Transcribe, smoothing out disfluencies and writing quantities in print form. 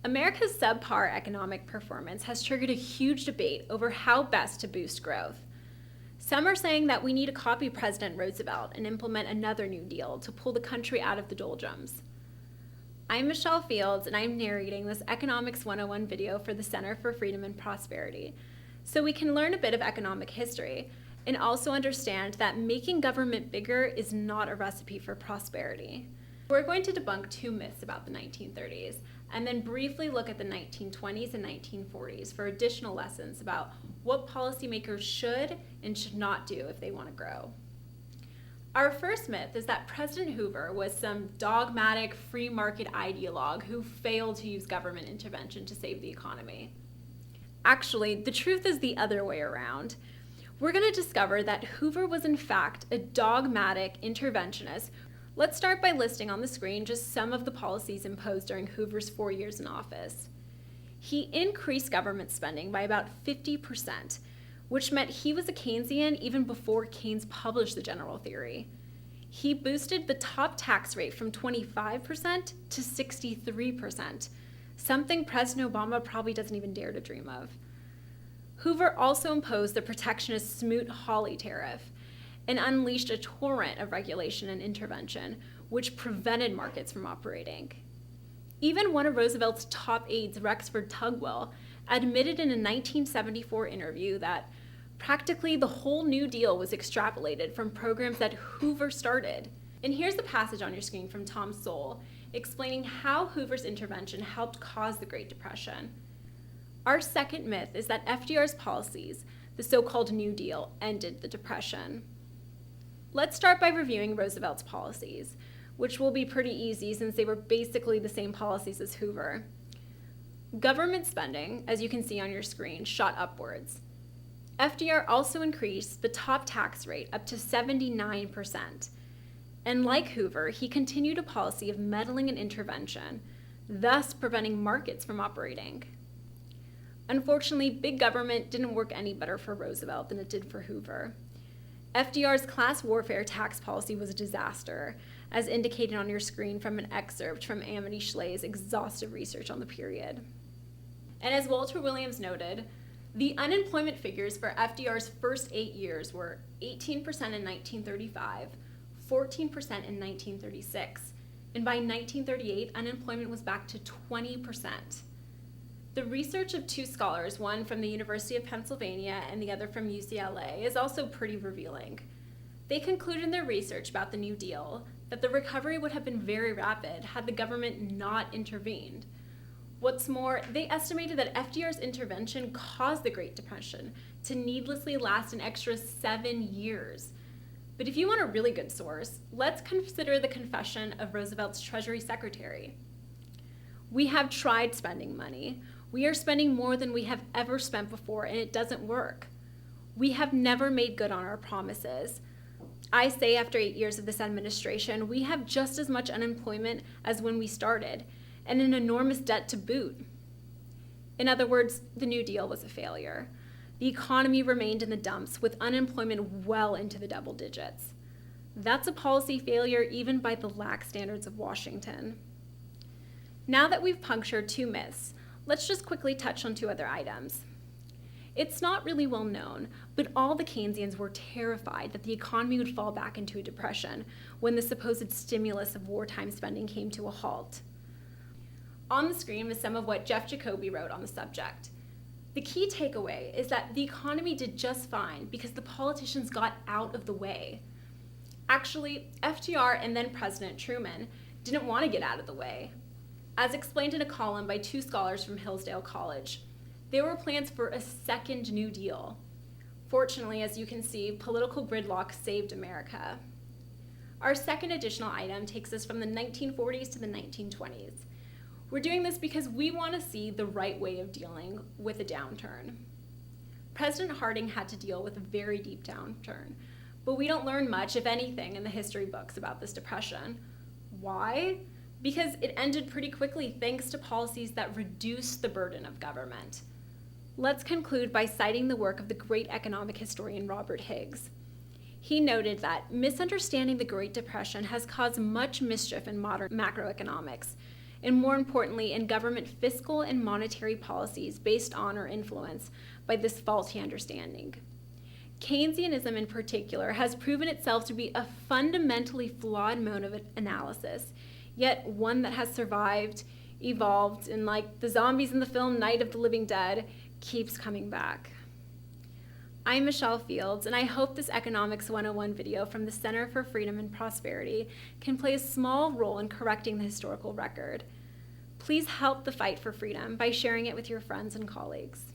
America's subpar economic performance has triggered a huge debate over how best to boost growth. Some are saying that we need to copy President Roosevelt and implement another New Deal to pull the country out of the doldrums. I'm Michelle Fields, and I'm narrating this Economics 101 video for the Center for Freedom and Prosperity, so we can learn a bit of economic history and also understand that making government bigger is not a recipe for prosperity. We're going to debunk two myths about the 1930s, and then briefly look at the 1920s and 1940s for additional lessons about what policymakers should and should not do if they want to grow. Our first myth is that President Hoover was some dogmatic free market ideologue who failed to use government intervention to save the economy. Actually, the truth is the other way around. We're going to discover that Hoover was in fact a dogmatic interventionist. Let's start by listing on the screen just some of the policies imposed during Hoover's 4 years in office. He increased government spending by about 50%, which meant he was a Keynesian even before Keynes published the general theory. He boosted the top tax rate from 25% to 63%, something President Obama probably doesn't even dare to dream of. Hoover also imposed the protectionist Smoot-Hawley tariff and unleashed a torrent of regulation and intervention, which prevented markets from operating. Even one of Roosevelt's top aides, Rexford Tugwell, admitted in a 1974 interview that practically the whole New Deal was extrapolated from programs that Hoover started. And here's the passage on your screen from Tom Sowell explaining how Hoover's intervention helped cause the Great Depression. Our second myth is that FDR's policies, the so-called New Deal, ended the Depression. Let's start by reviewing Roosevelt's policies, which will be pretty easy since they were basically the same policies as Hoover. Government spending, as you can see on your screen, shot upwards. FDR also increased the top tax rate up to 79%. And like Hoover, he continued a policy of meddling and intervention, thus preventing markets from operating. Unfortunately, big government didn't work any better for Roosevelt than it did for Hoover. FDR's class warfare tax policy was a disaster, as indicated on your screen from an excerpt from Amity Schleye's exhaustive research on the period. And as Walter Williams noted, the unemployment figures for FDR's first 8 years were 18% in 1935, 14% in 1936, and by 1938, unemployment was back to 20%. The research of two scholars, one from the University of Pennsylvania and the other from UCLA, is also pretty revealing. They concluded in their research about the New Deal that the recovery would have been very rapid had the government not intervened. What's more, they estimated that FDR's intervention caused the Great Depression to needlessly last an extra 7 years. But if you want a really good source, let's consider the confession of Roosevelt's Treasury Secretary. "We have tried spending money. We are spending more than we have ever spent before, and it doesn't work. We have never made good on our promises. I say after 8 years of this administration, we have just as much unemployment as when we started, and an enormous debt to boot." In other words, the New Deal was a failure. The economy remained in the dumps with unemployment well into the double digits. That's a policy failure even by the lax standards of Washington. Now that we've punctured two myths, let's just quickly touch on two other items. It's not really well known, but all the Keynesians were terrified that the economy would fall back into a depression when the supposed stimulus of wartime spending came to a halt. On the screen is some of what Jeff Jacoby wrote on the subject. The key takeaway is that the economy did just fine because the politicians got out of the way. Actually, FDR and then President Truman didn't want to get out of the way. As explained in a column by two scholars from Hillsdale College, there were plans for a second New Deal. Fortunately, as you can see, political gridlock saved America. Our second additional item takes us from the 1940s to the 1920s. We're doing this because we want to see the right way of dealing with a downturn. President Harding had to deal with a very deep downturn, but we don't learn much, if anything, in the history books about this depression. Why? Because it ended pretty quickly thanks to policies that reduced the burden of government. Let's conclude by citing the work of the great economic historian Robert Higgs. He noted that misunderstanding the Great Depression has caused much mischief in modern macroeconomics, and more importantly, in government fiscal and monetary policies based on or influenced by this faulty understanding. Keynesianism in particular has proven itself to be a fundamentally flawed mode of analysis, yet one that has survived, evolved, and like the zombies in the film Night of the Living Dead, keeps coming back. I'm Michelle Fields, and I hope this Economics 101 video from the Center for Freedom and Prosperity can play a small role in correcting the historical record. Please help the fight for freedom by sharing it with your friends and colleagues.